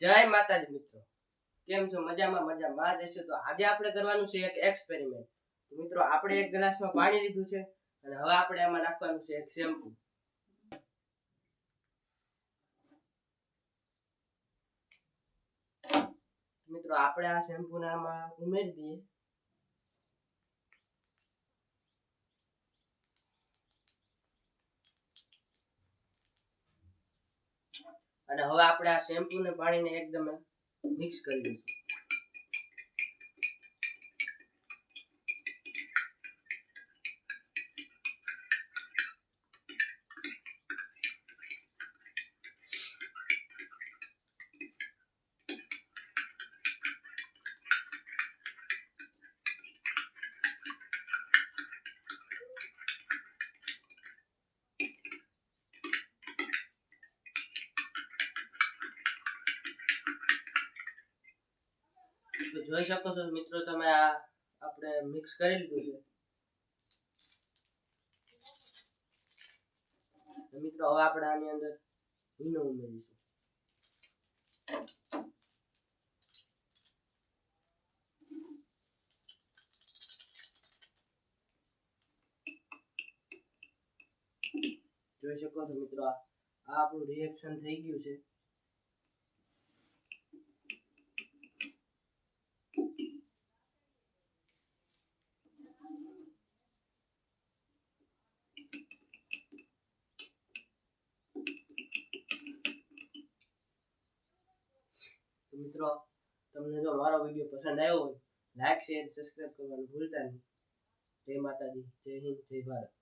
જય માતાજી મિત્રો, કેમ છો? મજામાં જશે. તો આજે આપણે કરવાનું છે એક એક્સપેરિમેન્ટ. તો મિત્રો આપણે એક ગ્લાસમાં પાણી લીધું છે અને હવે આપણે આમાં નાખવાનું છે એક શેમ્પૂ. મિત્રો આપણે આ શેમ્પૂને આમાં ઉમેરી દઈએ. અને હવે આપણે આ શેમ્પૂ ને પાણીને એકદમ મિક્સ કરી દઈશું. તો જોઈ શકો છો મિત્રો, તમે આ આપણે મિક્સ કરી લીધું છે. મિત્રો હવે આપણે આની અંદર ઈનો ઉમેરીશું. જોઈ શકો છો મિત્રો, આ આપણું રિએક્શન થઈ ગયું છે. તો મિત્રો, તમને જો મારો વિડીયો પસંદ આવ્યો હોય, લાઈક શેર સબસ્ક્રાઇબ કરવાનું ભૂલતા નહીં. જય માતાજી, જય હિન્દ, જય ભારત.